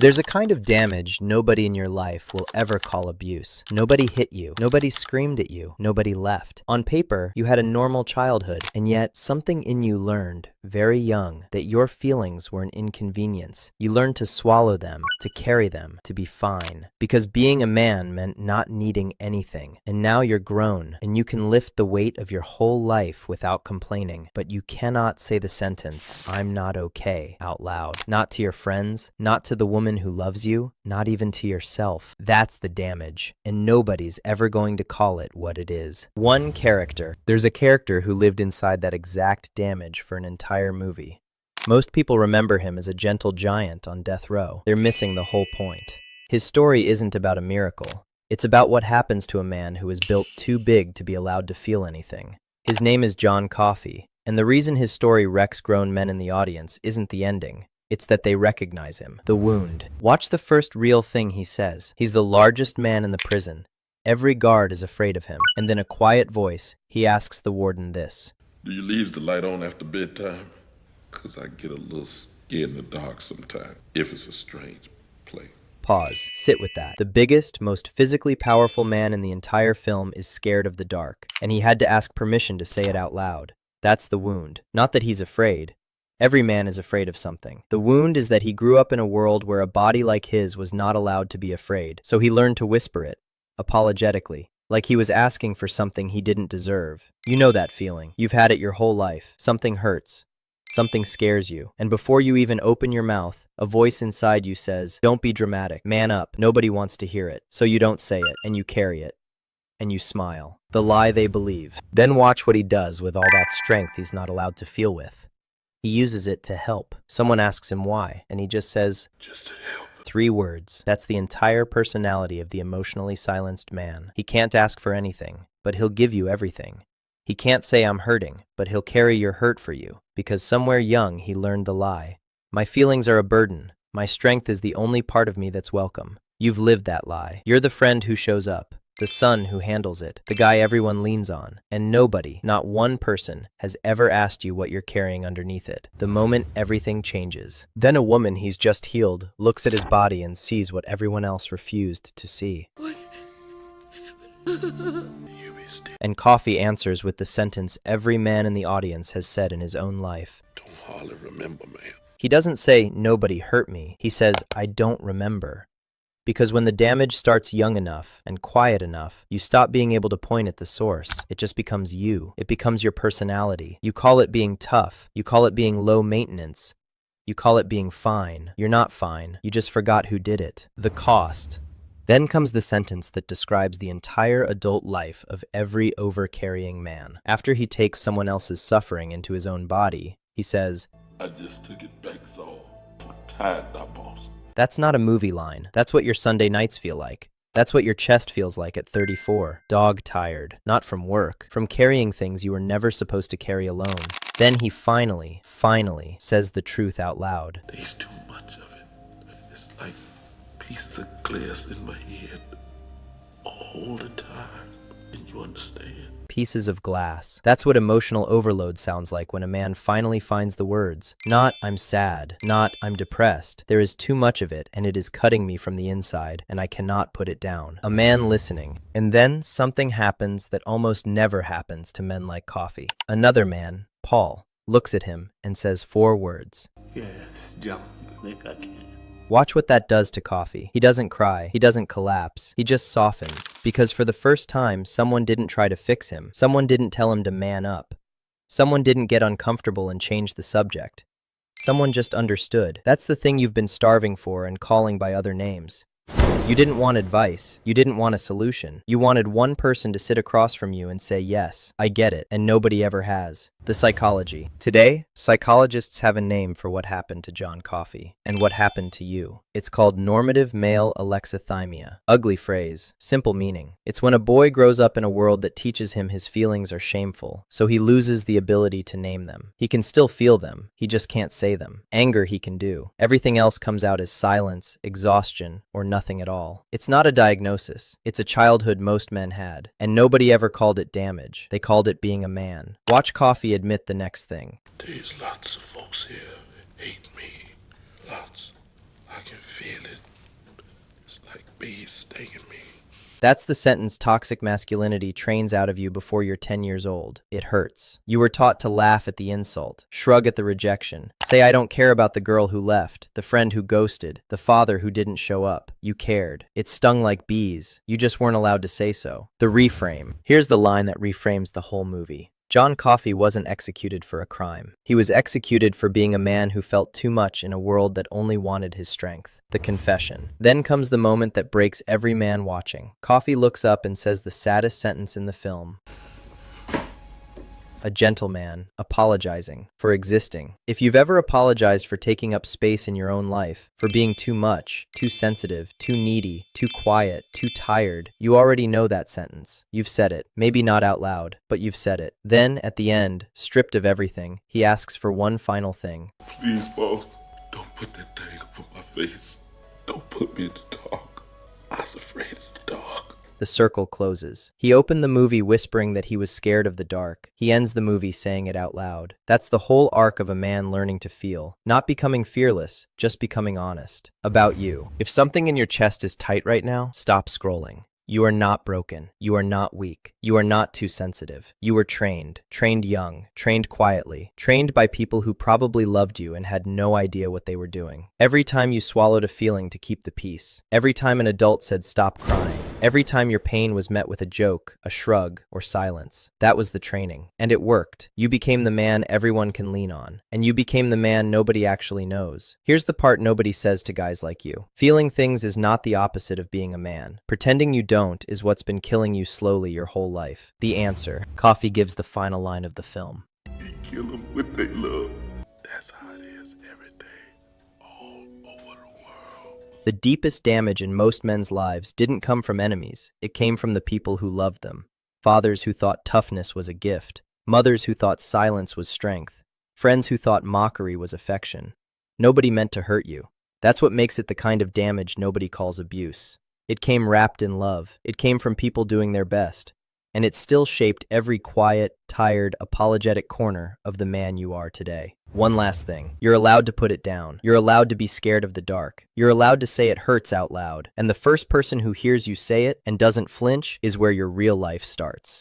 There's a kind of damage nobody in your life will ever call abuse. Nobody hit you. Nobody screamed at you. Nobody left. On paper, you had a normal childhood, and yet something in you learned, very young, that your feelings were an inconvenience. You learned to swallow them, to carry them, to be fine. Because being a man meant not needing anything. And now you're grown, and you can lift the weight of your whole life without complaining. But you cannot say the sentence, "I'm not okay," out loud. Not to your friends, not to the woman who loves you, not even to yourself. That's the damage, and nobody's ever going to call it what it is. One character. There's a character who lived inside that exact damage for an entire movie. Most people remember him as a gentle giant on death row. They're missing the whole point. His story isn't about a miracle. It's about what happens to a man who is built too big to be allowed to feel anything. His name is John Coffey, and the reason his story wrecks grown men in the audience isn't the ending. It's that they recognize him. The wound. Watch the first real thing he says. He's the largest man in the prison. Every guard is afraid of him. And then a quiet voice, he asks the warden this. Do you leave the light on after bedtime? Because I get a little scared in the dark sometimes, if it's a strange place. Pause. Sit with that. The biggest, most physically powerful man in the entire film is scared of the dark, and he had to ask permission to say it out loud. That's the wound. Not that he's afraid. Every man is afraid of something. The wound is that he grew up in a world where a body like his was not allowed to be afraid, so he learned to whisper it, apologetically, like he was asking for something he didn't deserve. You know that feeling. You've had it your whole life. Something hurts. Something scares you. And before you even open your mouth, a voice inside you says, "Don't be dramatic. Man up. Nobody wants to hear it." So you don't say it, and you carry it. And you smile. The lie they believe. Then watch what he does with all that strength he's not allowed to feel with. He uses it to help. Someone asks him why, and he just says, "Just to help." 3 words. That's the entire personality of the emotionally silenced man. He can't ask for anything, but he'll give you everything. He can't say "I'm hurting," but he'll carry your hurt for you, because somewhere young he learned the lie. My feelings are a burden. My strength is the only part of me that's welcome. You've lived that lie. You're the friend who shows up. The son who handles it, the guy everyone leans on, and nobody, not one person, has ever asked you what you're carrying underneath it. The moment everything changes. Then a woman he's just healed looks at his body and sees what everyone else refused to see. What happened? You be still. And Coffey answers with the sentence every man in the audience has said in his own life. Don't hardly remember, man. He doesn't say, "Nobody hurt me." He says, "I don't remember." Because when the damage starts young enough and quiet enough, you stop being able to point at the source. It just becomes you. It becomes your personality. You call it being tough. You call it being low maintenance. You call it being fine. You're not fine. You just forgot who did it. The cost. Then comes the sentence that describes the entire adult life of every over-carrying man. After he takes someone else's suffering into his own body, he says, I just took it back, so I'm tired now, boss. That's not a movie line. That's what your Sunday nights feel like. That's what your chest feels like at 34. Dog-tired. Not from work. From carrying things you were never supposed to carry alone. Then he finally says the truth out loud. There's too much of it. It's like pieces of glass in my head all the time. And you understand? Pieces of glass. That's what emotional overload sounds like when a man finally finds the words. Not, "I'm sad." Not, "I'm depressed." There is too much of it, and it is cutting me from the inside, and I cannot put it down. A man listening. And then something happens that almost never happens to men like Coffey. Another man, Paul, looks at him and says 4 words. Yes, John, I think I can. Watch what that does to Coffey. He doesn't cry. He doesn't collapse. He just softens. Because for the first time, someone didn't try to fix him. Someone didn't tell him to man up. Someone didn't get uncomfortable and change the subject. Someone just understood. That's the thing you've been starving for and calling by other names. You didn't want advice. You didn't want a solution. You wanted one person to sit across from you and say, "Yes, I get it," and nobody ever has. The psychology. Today, psychologists have a name for what happened to John Coffey and what happened to you. It's called normative male alexithymia. Ugly phrase, simple meaning. It's when a boy grows up in a world that teaches him his feelings are shameful, so he loses the ability to name them. He can still feel them, he just can't say them. Anger he can do. Everything else comes out as silence, exhaustion, or nothing at all. It's not a diagnosis. It's a childhood most men had, and nobody ever called it damage. They called it being a man. Watch Coffey admit the next thing. There's lots of folks here that hate me. Lots. I can feel it. It's like bees stinging me. That's the sentence toxic masculinity trains out of you before you're 10 years old. It hurts. You were taught to laugh at the insult, shrug at the rejection, say I don't care about the girl who left, the friend who ghosted, the father who didn't show up. You cared. It stung like bees. You just weren't allowed to say so. The reframe. Here's the line that reframes the whole movie. John Coffey wasn't executed for a crime. He was executed for being a man who felt too much in a world that only wanted his strength. The confession. Then comes the moment that breaks every man watching. Coffey looks up and says the saddest sentence in the film. A gentleman apologizing for existing. If you've ever apologized for taking up space in your own life, for being too much, too sensitive, too needy, too quiet, too tired, you already know that sentence. You've said it. Maybe not out loud, but you've said it. Then, at the end, stripped of everything, he asks for one final thing. Please, boss, don't put that thing over my face. Don't put me in the dark. I was afraid of the dark. The circle closes. He opened the movie whispering that he was scared of the dark. He ends the movie saying it out loud. That's the whole arc of a man learning to feel. Not becoming fearless, just becoming honest. About you. If something in your chest is tight right now, stop scrolling. You are not broken. You are not weak. You are not too sensitive. You were trained young, trained quietly, trained by people who probably loved you and had no idea what they were doing. Every time you swallowed a feeling to keep the peace, every time an adult said stop crying, every time your pain was met with a joke, a shrug, or silence, that was the training. And it worked. You became the man everyone can lean on. And you became the man nobody actually knows. Here's the part nobody says to guys like you. Feeling things is not the opposite of being a man. Pretending you don't is what's been killing you slowly your whole life. The answer. Coffey gives the final line of the film. You kill them with they love. That's how it is every day, all over the world. The deepest damage in most men's lives didn't come from enemies. It came from the people who loved them. Fathers who thought toughness was a gift. Mothers who thought silence was strength. Friends who thought mockery was affection. Nobody meant to hurt you. That's what makes it the kind of damage nobody calls abuse. It came wrapped in love. It came from people doing their best. And it still shaped every quiet, tired, apologetic corner of the man you are today. One last thing. You're allowed to put it down. You're allowed to be scared of the dark. You're allowed to say it hurts out loud. And the first person who hears you say it and doesn't flinch is where your real life starts.